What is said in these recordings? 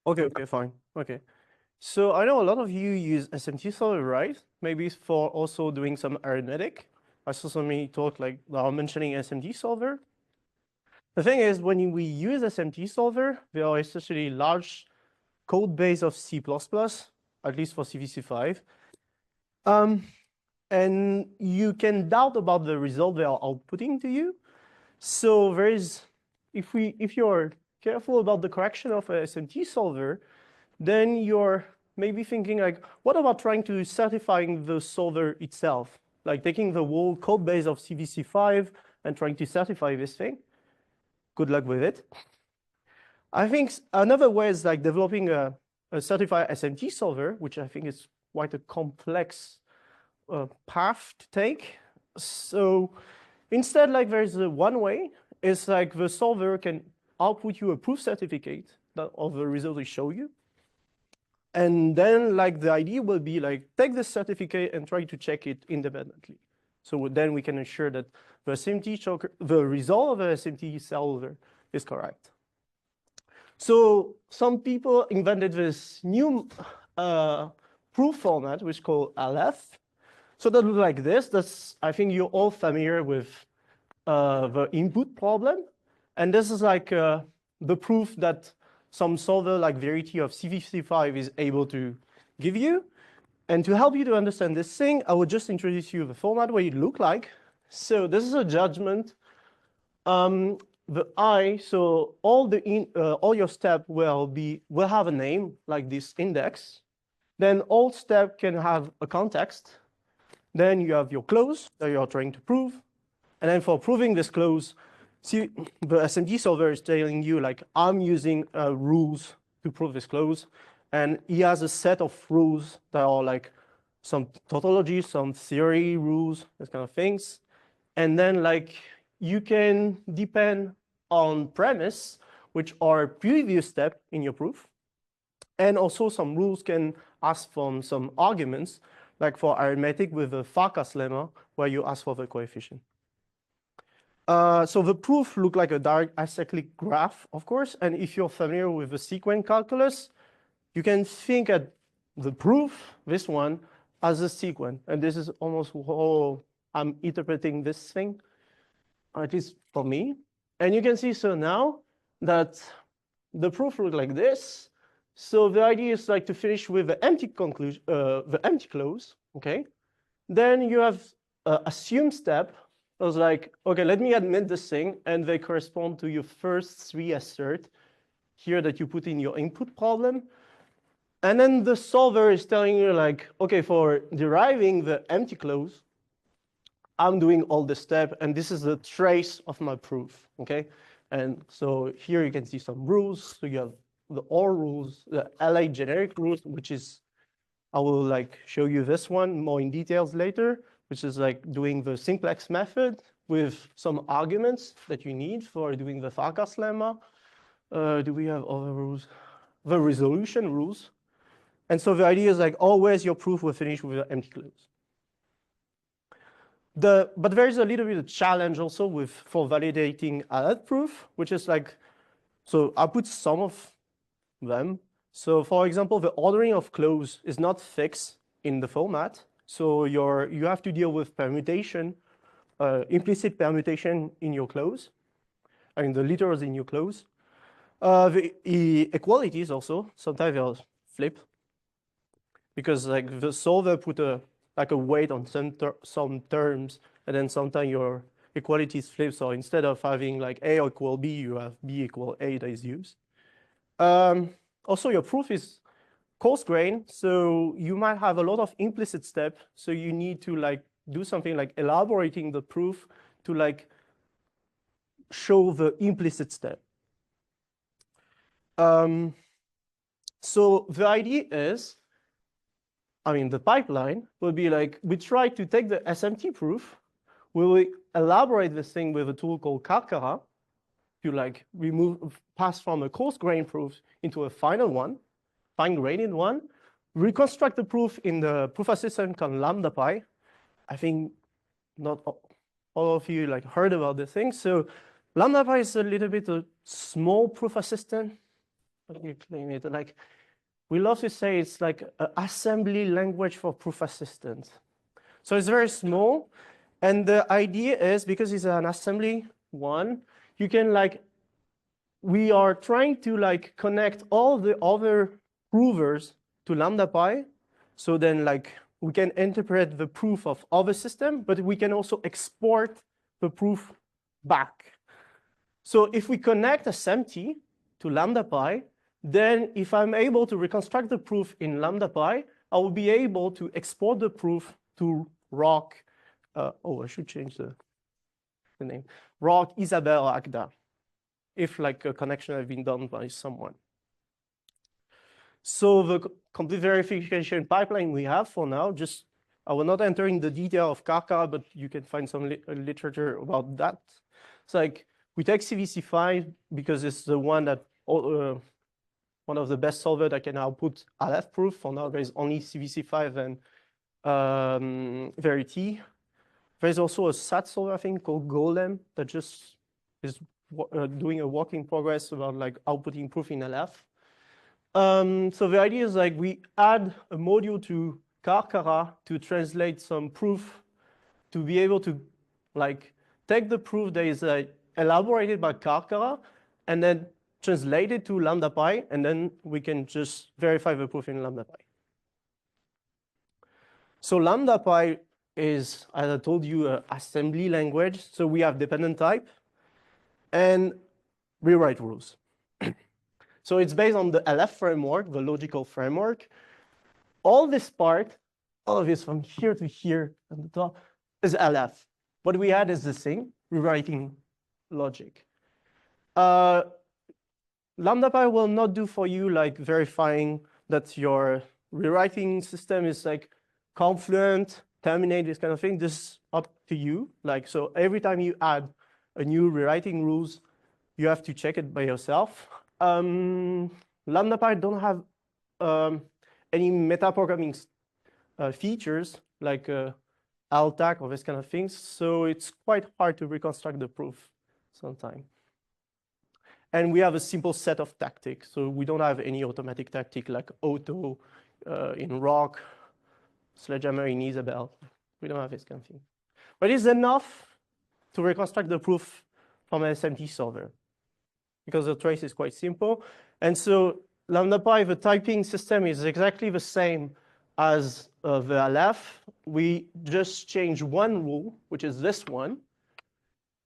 Okay, fine. Okay. So I know a lot of you use SMT solver, right? Maybe for also doing some arithmetic. I saw somebody talk like mentioning SMT solver. The thing is, when we use SMT solver, there are essentially large code base of C++, at least for CVC5. And you can doubt about the result they are outputting to you. So there is, if you're careful about the correction of a SMT solver, then you're maybe thinking like, what about trying to certifying the solver itself? Like taking the whole code base of CVC5 and trying to certify this thing. Good luck with it. I think another way is like developing a certified SMT solver, which I think is quite a complex path to take. So instead, like there's one way, it's like the solver can output you a proof certificate of the result they show you. And then like the idea will be like, take this certificate and try to check it independently. So then we can ensure that the result of the SMT solver is correct. So some people invented this new proof format, which is called LF. So that looks like this. I think you're all familiar with the input problem. And this is like the proof that some solver like Verity of CVC5 is able to give you. And to help you to understand this thing, I will just introduce you the format, what it look like. So this is a judgment. The I, so all your step will have a name like this index. Then all step can have a context. Then you have your clause that you're trying to prove. And then for proving this clause, see, the SMT solver is telling you like, I'm using rules to prove this clause. And he has a set of rules that are like some tautology, some theory rules, these kind of things. And then like you can depend on premise, which are previous step in your proof. And also some rules can ask from some arguments, like for arithmetic with the FroCoS lemma, where you ask for the coefficient. So the proof look like a direct acyclic graph, of course. And if you're familiar with the sequence calculus, you can think at the proof, this one, as a sequence. And this is almost how I'm interpreting this thing, at least for me. And you can see so now that the proof looks like this. So the idea is like to finish with the empty conclusion, the empty clause, okay? Then you have assume step. I was like, okay, let me admit this thing, and they correspond to your first three assert here that you put in your input problem. And then the solver is telling you like, okay, for deriving the empty clause, I'm doing all the step, and this is the trace of my proof, okay? And so here you can see some rules. So you have the OR rules, the LA generic rules, which is, I will like show you this one more in details later, which is like doing the simplex method with some arguments that you need for doing the FroCoS lemma. Do we have other rules? The resolution rules. And so the idea is like always your proof will finish with an empty clause. But there is a little bit of challenge also for validating that proof, which is like, so I put some of them. So for example, the ordering of clause is not fixed in the format. So you have to deal with permutation, implicit permutation in your clause. I mean the literals in your clause. The equalities also, sometimes they'll flip. Because like the solver put a weight on some terms, and then sometimes your equalities flip. So instead of having like A equal B, you have B equal A that is used. Also, your proof is coarse-grained, so you might have a lot of implicit steps. So you need to like do something like elaborating the proof to like show the implicit step. So the idea is, I mean, the pipeline will be like, we try to take the SMT proof, we will elaborate this thing with a tool called Karkara to like pass from a coarse-grained proof into a fine-grained one, reconstruct the proof in the proof assistant called Lambdapi. I think not all of you like heard about this thing. So Lambdapi is a little bit a small proof assistant. how do you claim it? Like, we love to say it's like an assembly language for proof assistance. So it's very small. And the idea is, because it's an assembly one, you can like, we are trying to like connect all the other provers to Lambdapi. So then like we can interpret the proof of other system, but we can also export the proof back. So if we connect a SMT to Lambdapi, then if I'm able to reconstruct the proof in Lambdapi, I will be able to export the proof to Rock. Oh, I should change the name. Rock Isabel Agda, if like a connection has been done by someone. So the complete verification pipeline we have for now, just I will not enter in the detail of Kafka, but you can find some literature about that. It's like we take CVC5 because it's the one that one of the best solver that can output Aleph proof. For now, there is only CVC5 and Verity. There's also a SAT solver, I think, called Golem that just is doing a work in progress about like outputting proof in Aleph. So the idea is like we add a module to Karkara to translate some proof to be able to like take the proof that is elaborated by Karkara and then translate it to Lambdapi, and then we can just verify the proof in Lambdapi. So Lambdapi is, as I told you, an assembly language. So we have dependent type and rewrite rules. So it's based on the LF framework, the logical framework. All this part, all of this from here to here at the top is LF. What we had is the same, rewriting logic. Lambdapi will not do for you like verifying that your rewriting system is like confluent, terminate, this kind of thing. This is up to you. Like, so every time you add a new rewriting rules, you have to check it by yourself. Lambdapi don't have any metaprogramming features like ALTAC or this kind of things. So it's quite hard to reconstruct the proof sometimes. And we have a simple set of tactics. So we don't have any automatic tactic like auto in Rock, Sledgehammer in Isabel. We don't have this kind of thing. But it's enough to reconstruct the proof from an SMT solver because the trace is quite simple. And so Lambdapi, the typing system is exactly the same as the Aleph. We just change one rule, which is this one.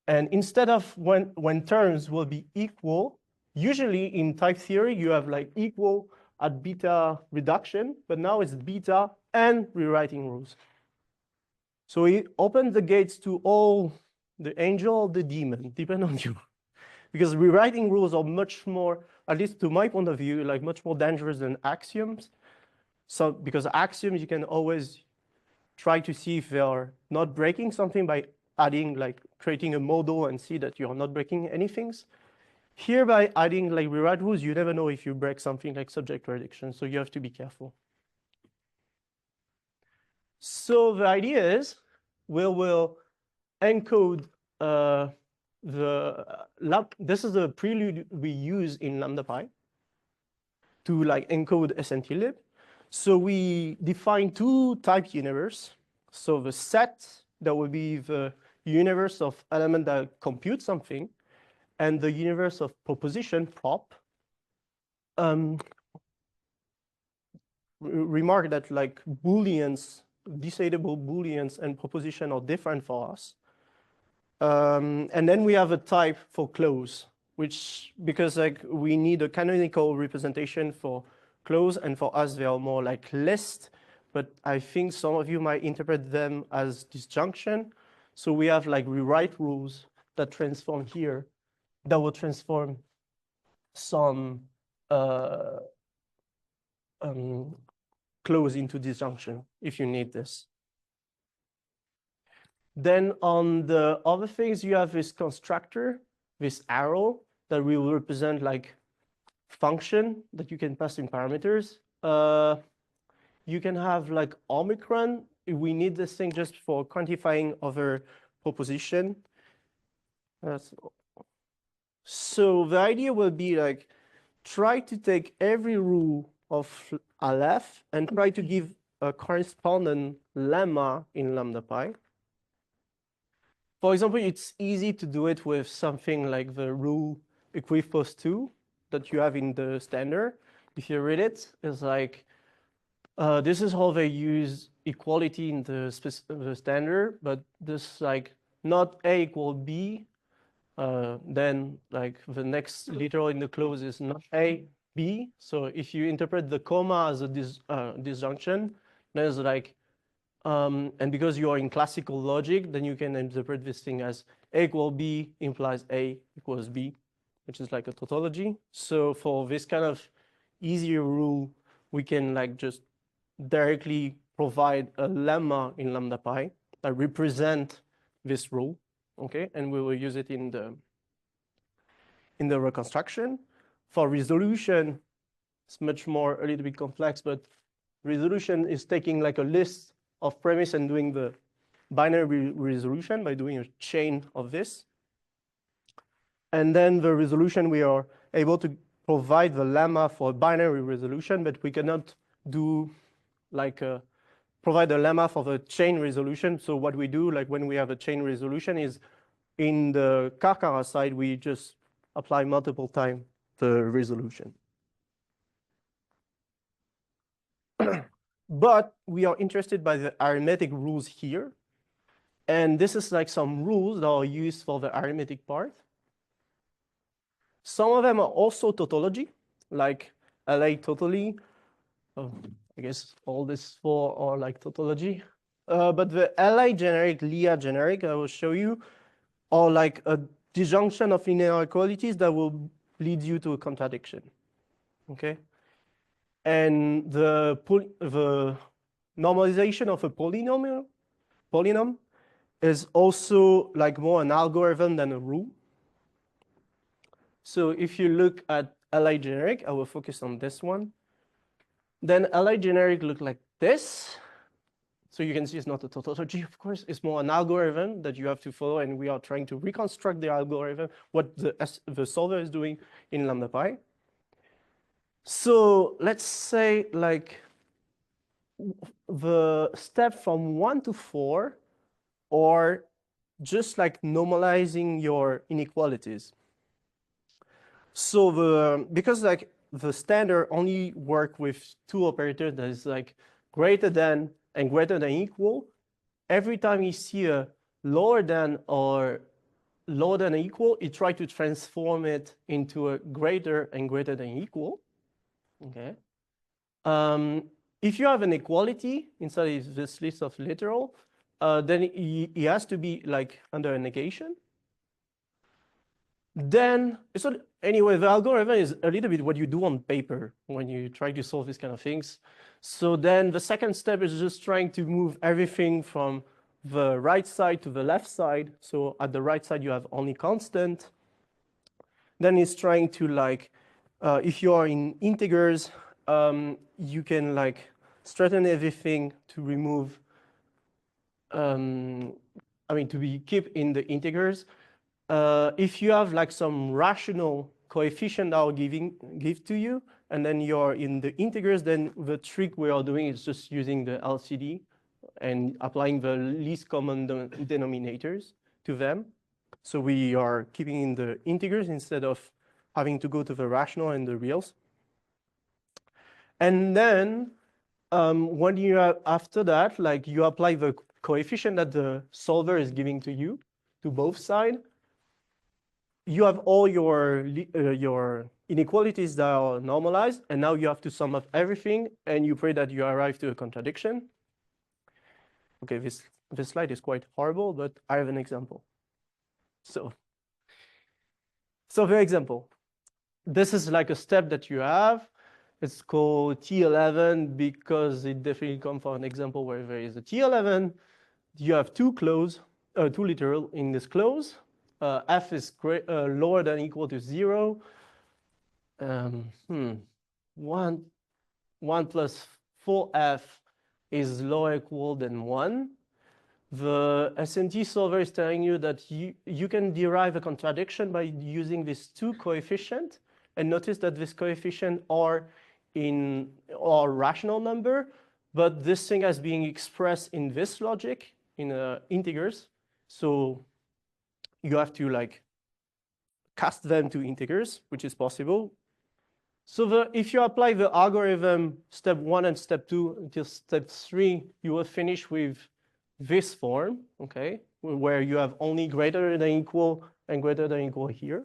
And instead of when terms will be equal, usually in type theory, you have like equal at beta reduction, but now it's beta and rewriting rules. So we open the gates to all the angel or the demon, depend on you. Because rewriting rules are much more, at least to my point of view, like much more dangerous than axioms. So because axioms, you can always try to see if they are not breaking something by adding, like creating a model and see that you are not breaking anything. Here by adding like rewrite rules, you never know if you break something like subject prediction. So you have to be careful. So the idea is we will encode this is the prelude we use in Lambdapi to like encode SMT-lib. So we define two type universe. So the set that will be the universe of element that compute something, and the universe of proposition prop. Remark that like Booleans, decidable Booleans and proposition are different for us. And then we have a type for clause, which because like we need a canonical representation for clause, and for us they are more like list, but I think some of you might interpret them as disjunction. So we have like rewrite rules that transform here, that will transform some clause into disjunction if you need this. Then on the other things, you have this constructor, this arrow that will represent like function that you can pass in parameters. You can have like Omicron. We need this thing just for quantifying other proposition. So the idea will be like try to take every rule of Aleph and try to give a corresponding lemma in Lambdapi. For example, it's easy to do it with something like the rule equipost 2 that you have in the standard. If you read it, it's like, this is how they use equality in the standard, but this like not A equal B, then like the next literal in the clause is not A, B. So if you interpret the comma as a disjunction, there's like, and because you are in classical logic, then you can interpret this thing as A equal B implies A equals B, which is like a tautology. So for this kind of easier rule, we can like just directly provide a lemma in Lambdapi that represent this rule, okay? And we will use it in the reconstruction. For resolution, it's much more, a little bit complex, but resolution is taking like a list of premise and doing the binary resolution by doing a chain of this. And then the resolution, we are able to provide the lemma for binary resolution, but we cannot do like provide a lemma for the chain resolution. So what we do, like when we have a chain resolution, is in the Karkara side, we just apply multiple times the resolution. But we are interested by the arithmetic rules here. And this is like some rules that are used for the arithmetic part. Some of them are also tautology, like LA totally. I guess all these four are like tautology. But the LA generic, Lia generic, I will show you, are like a disjunction of linear equalities that will lead you to a contradiction. Okay? And the normalization of a polynomial is also like more an algorithm than a rule. So if you look at Li generic, I will focus on this one. Then Li generic look like this. So you can see it's not a tautology, of course. It's more an algorithm that you have to follow, and we are trying to reconstruct the algorithm, what the solver is doing in Lambdapi. So let's say like the step from 1 to 4 or just like normalizing your inequalities. So because like the standard only work with two operators that is like greater than and greater than equal, every time you see a lower than or lower than equal, you try to transform it into a greater and greater than equal. Okay. If you have an equality inside this list of literal, then it has to be like under a negation. Then, so anyway, the algorithm is a little bit what you do on paper when you try to solve these kind of things. So then the second step is just trying to move everything from the right side to the left side. So at the right side, you have only constant. Then it's trying to like, if you are in integers, you can like straighten everything to remove, to be keep in the integers. If you have like some rational coefficient that I'll give to you, and then you're in the integers, then the trick we are doing is just using the LCD and applying the least common denominators to them. So we are keeping in the integers instead of having to go to the rational and the reals. And then when you have, after that, like you apply the coefficient that the solver is giving to you to both sides, you have all your inequalities that are normalized, and now you have to sum up everything, and you pray that you arrive to a contradiction. Okay, this slide is quite horrible, but I have an example. So for example, this is like a step that you have. It's called T11 because it definitely comes from an example where there is a T11. You have two literal in this clause. F is lower than or equal to 0. 1 plus 4f is lower or equal than 1. The SMT solver is telling you that you can derive a contradiction by using these two coefficients, And notice that this coefficient are rational number, but this thing is being expressed in this logic in integers. So you have to like cast them to integers, which is possible. So if you apply the algorithm step 1 and step 2 until step 3, you will finish with this form, okay, where you have only greater than equal and greater than equal here.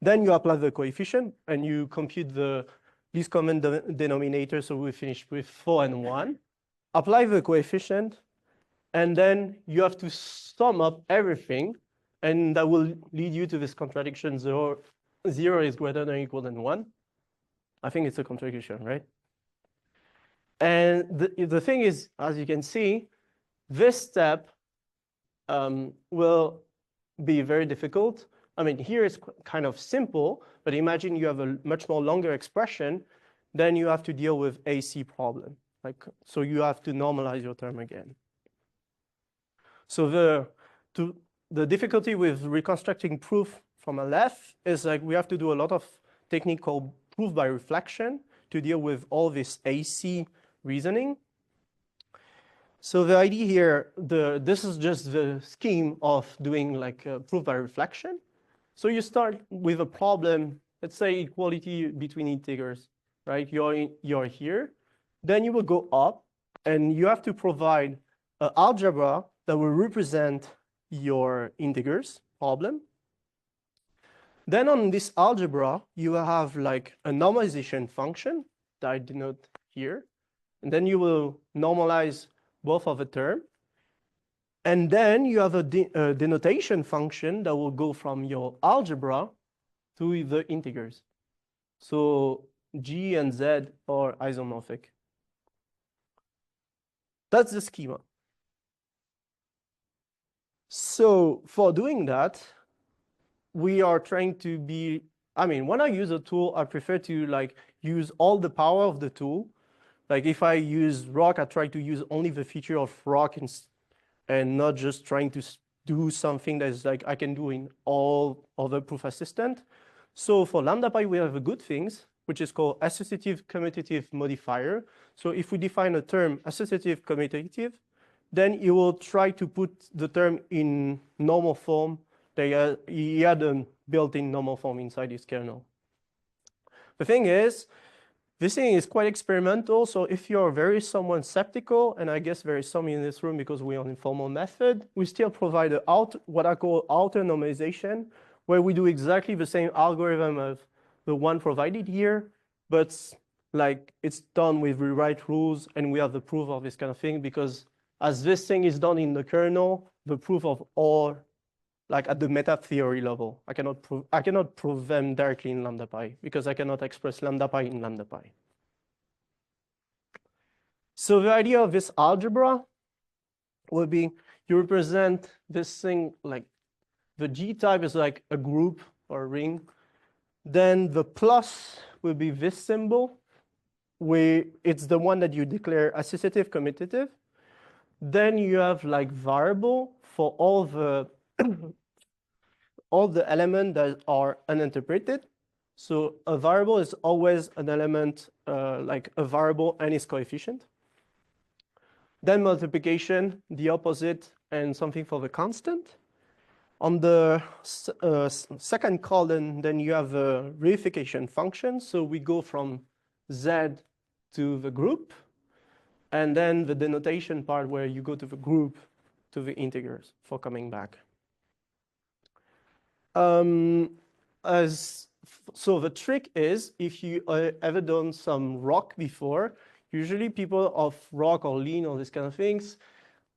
Then you apply the coefficient and you compute the least common denominator. So we finish with 4 and 1. Apply the coefficient, and then you have to sum up everything, and that will lead you to this contradiction: 0 is greater than or equal than 1. I think it's a contradiction, right? And the thing is, as you can see, this step will be very difficult. I mean, here it's kind of simple, but imagine you have a much more longer expression, then you have to deal with AC problem. So you have to normalize your term again. So the difficulty with reconstructing proof from a left is like we have to do a lot of technique called proof by reflection to deal with all this AC reasoning. So the idea here, this is just the scheme of doing like proof by reflection. So you start with a problem, let's say equality between integers, right? You're here, then you will go up, and you have to provide an algebra that will represent your integers problem. Then on this algebra, you will have like a normalization function that I denote here. And then you will normalize both of the term. And then you have a denotation function that will go from your algebra to the integers. So G and Z are isomorphic. That's the schema. So for doing that, we are trying to be, I mean, when I use a tool, I prefer to like use all the power of the tool. Like if I use rock, I try to use only the feature of rock and not just trying to do something that is like I can do in all other proof assistant. So for Lambdapi, we have a good things, which is called associative commutative modifier. So if we define a term associative commutative, then it will try to put the term in normal form. He had a built-in normal form inside his kernel. The thing is, this thing is quite experimental. So if you're very someone skeptical, and I guess there is some in this room because we're on informal method, we still provide what I call outer normalization, where we do exactly the same algorithm of the one provided here, but like it's done with rewrite rules, and we have the proof of this kind of thing, because as this thing is done in the kernel, the proof of all, like at the meta theory level, I cannot prove them directly in Lambdapi because I cannot express Lambdapi in Lambdapi. So the idea of this algebra will be you represent this thing like the G type is like a group or a ring. Then the plus will be this symbol, where it's the one that you declare associative commutative. Then you have like variable for all the elements that are uninterpreted. So a variable is always an element like a variable and its coefficient. Then multiplication, the opposite, and something for the constant. On the second column, then you have a reification function. So we go from Z to the group, and then the denotation part where you go to the group to the integers for coming back. So the trick is, if you ever done some rock before, usually people of rock or lean or this kind of things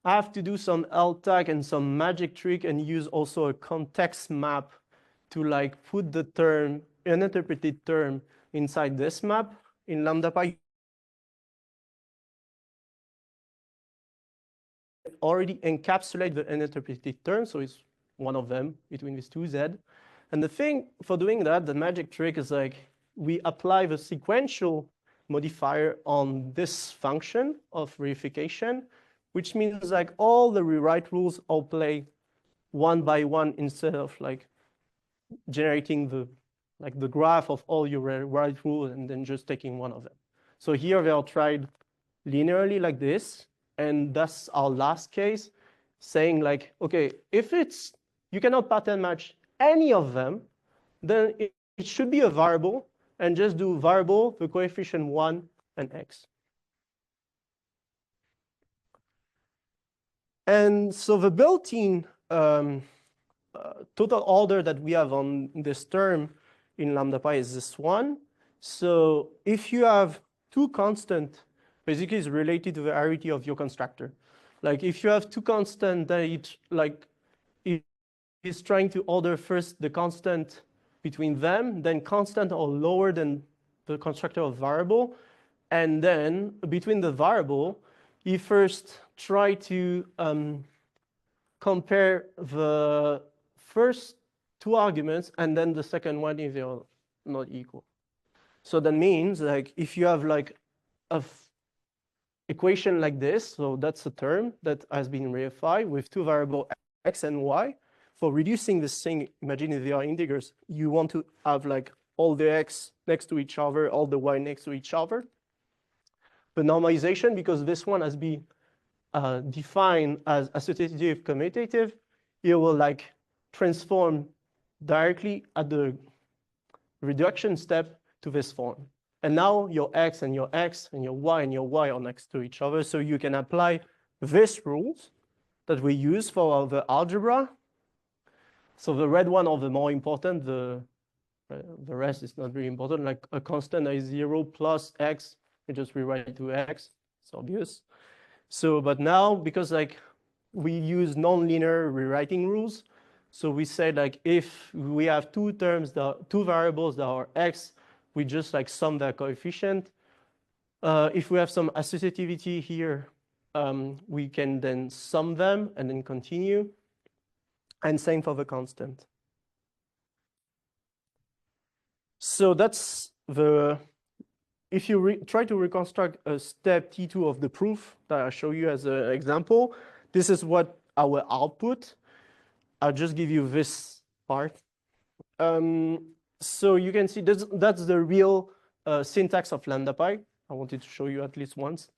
have to do some LTAC and some magic trick and use also a context map to like put the term, an interpreted term inside this map. In Lambdapi, already encapsulate the uninterpreted term, so it's one of them between these two Z. And the thing for doing that, the magic trick is like we apply the sequential modifier on this function of reification, which means like all the rewrite rules all play one by one instead of like generating the like the graph of all your right rules and then just taking one of them. So here they are tried linearly like this, and that's our last case, saying like, okay, if it's you cannot pattern match any of them, then it should be a variable, and just do variable, the coefficient 1 and x. And so the built-in total order that we have on this term in Lambdapi is this one. So if you have two constant, basically it's related to the arity of your constructor. Like if you have two constant that it is trying to order first the constant between them, then constant or lower than the constructor of variable, and then between the variable, you first try to compare the first two arguments and then the second one if they are not equal. So that means like if you have like a equation like this, so that's a term that has been reified with two variables x and y. For reducing this thing, imagine if they are integers, you want to have like all the x next to each other, all the y next to each other. The normalization, because this one has been defined as associative commutative, it will like transform directly at the reduction step to this form. And now your x and your x and your y and your y are next to each other. So you can apply these rules that we use for the algebra. So the red one are the more important, the rest is not really important, like a constant is 0 plus x, you just rewrite it to x, it's obvious. So, but now, because like we use nonlinear rewriting rules, so we say like if we have two terms, two variables that are x, we just like sum their coefficient. If we have some associativity here, we can then sum them and then continue. And same for the constant. So that's the, if you try to reconstruct a step T2 of the proof that I show you as an example, this is what our output. I'll just give you this part. So you can see that's the real syntax of Lambdapi. I wanted to show you at least once.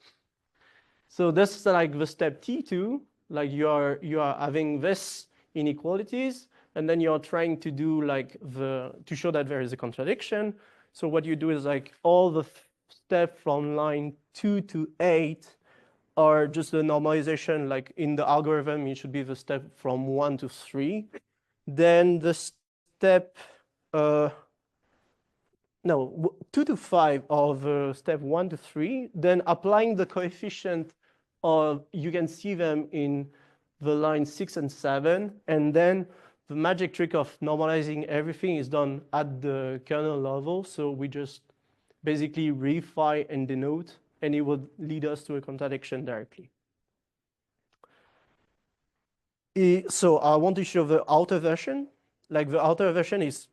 So this is like the step T2, like you are having this inequalities, and then you're trying to do like to show that there is a contradiction. So what you do is like all the steps from line 2 to 8 are just the normalization, like in the algorithm, it should be the step from 1 to 3. Then the step, 2 to 5 are the step 1 to 3. Then applying the coefficient of, you can see them in the line 6 and 7, and then the magic trick of normalizing everything is done at the kernel level. So we just basically reify and denote, and it would lead us to a contradiction directly. So I want to show the outer version. Like the outer version is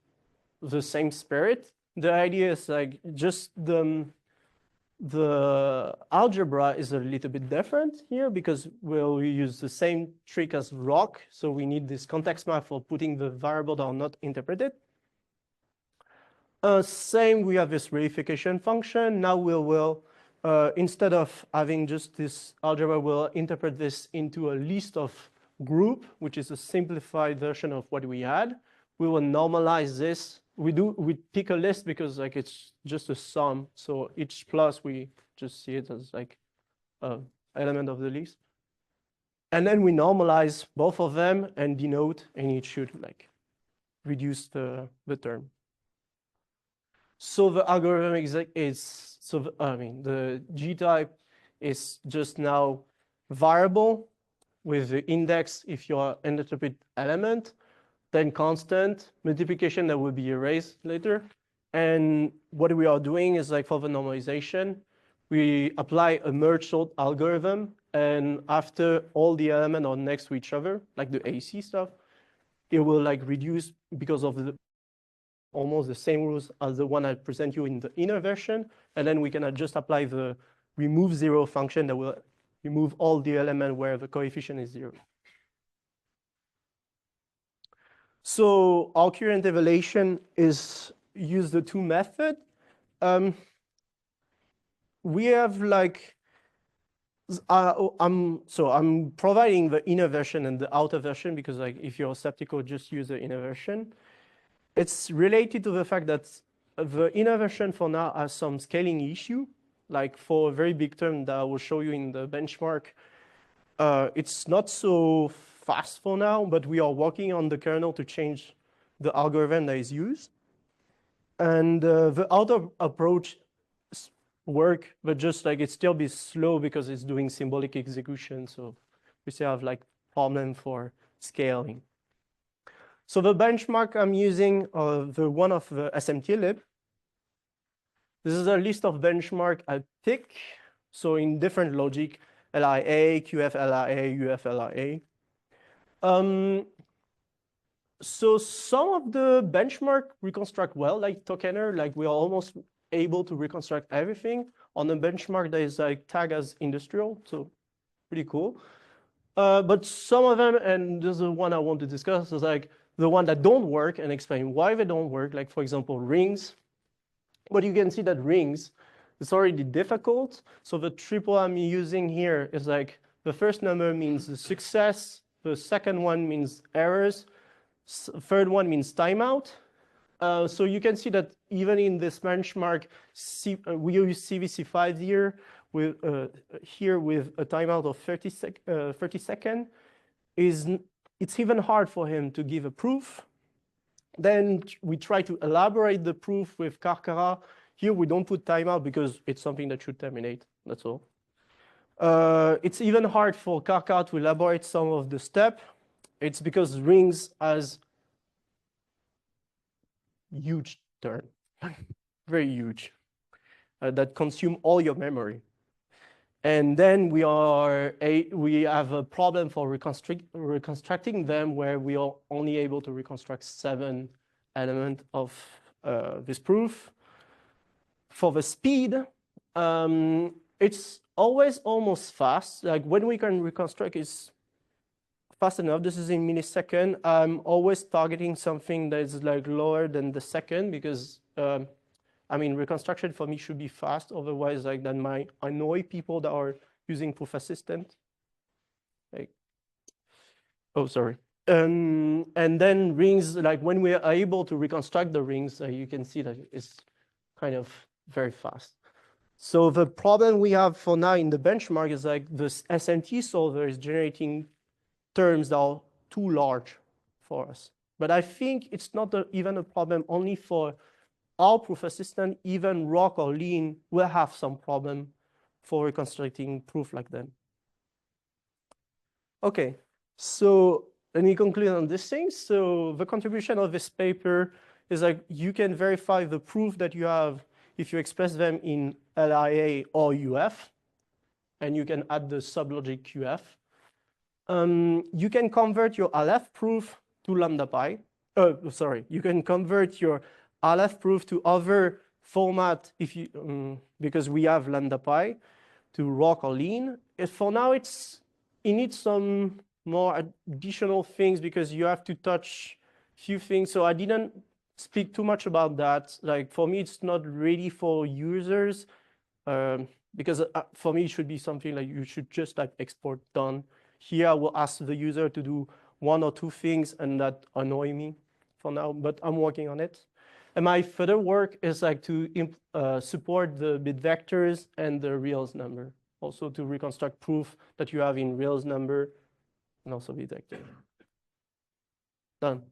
the same spirit. The idea is like just the algebra is a little bit different here because we'll use the same trick as ROC. So we need this context map for putting the variable that are not interpreted. Same, we have this reification function. Now we will, instead of having just this algebra, we'll interpret this into a list of group, which is a simplified version of what we had. We will normalize this. We pick a list because like it's just a sum. So each plus, we just see it as like an element of the list. And then we normalize both of them and denote, and it should like reduce the term. So the algorithm is, the G type is just now variable with the index if you're an interpret element, then constant, multiplication that will be erased later. And what we are doing is like for the normalization, we apply a merge sort algorithm, and after all the elements are next to each other, like the AC stuff, it will like reduce because of almost the same rules as the one I present you in the inner version. And then we can just apply the remove zero function that will remove all the elements where the coefficient is 0. So our current evaluation is use the two methods. We have like, I'm providing the inner version and the outer version because like if you're skeptical, just use the inner version. It's related to the fact that the inner version for now has some scaling issue. Like for a very big term that I will show you in the benchmark, it's not so fast for now, but we are working on the kernel to change the algorithm that is used. And the outer approach work, but just like it still be slow because it's doing symbolic execution. So we still have like problem for scaling. So the benchmark I'm using, the one of the SMT-lib. This is a list of benchmark I pick. So in different logic, LIA, QF LIA, UF LIA. So some of the benchmark reconstruct well, like Tokener, like we are almost able to reconstruct everything on the benchmark that is like tagged as industrial, so pretty cool. But some of them, and this is the one I want to discuss, is like the one that don't work and explain why they don't work, like for example, rings. But you can see that rings, it's already difficult. So the triple I'm using here is like the first number means the success, the second one means errors, third one means timeout. So you can see that even in this benchmark, we use CVC5 here with a timeout of 30 seconds. It's even hard for him to give a proof. Then we try to elaborate the proof with Karkara. Here we don't put timeout because it's something that should terminate, that's all. It's even hard for Karkara to elaborate some of the steps. It's because rings has huge term, very huge, that consume all your memory. And then we have a problem for reconstructing them where we are only able to reconstruct 7 elements of this proof. For the speed, it's always almost fast. Like when we can reconstruct, it's fast enough. This is in millisecond. I'm always targeting something that is like lower than the second because I mean, reconstruction for me should be fast. Otherwise, like that might annoy people that are using proof assistant. Like, oh, sorry. And then rings, like when we are able to reconstruct the rings, you can see that it's kind of very fast. So the problem we have for now in the benchmark is like this SMT solver is generating terms that are too large for us. But I think it's not even a problem only for our proof assistant. Even ROC or Lean will have some problem for reconstructing proof like them. Okay, so let me conclude on this thing. So the contribution of this paper is like you can verify the proof that you have if you express them in LIA or UF, and you can add the sublogic QF. You can convert your Aleph proof to Lambdapi. You can convert your Aleph proof to other format if you because we have Lambdapi to ROC or Lean. For now, it needs some more additional things because you have to touch a few things. So I didn't speak too much about that. Like for me, it's not ready for users because for me, it should be something like you should just like export done. Here, I will ask the user to do 1 or 2 things, and that annoy me for now, but I'm working on it. And my further work is like to support the bit vectors and the reals number, also to reconstruct proof that you have in reals number and also bit vector. Done.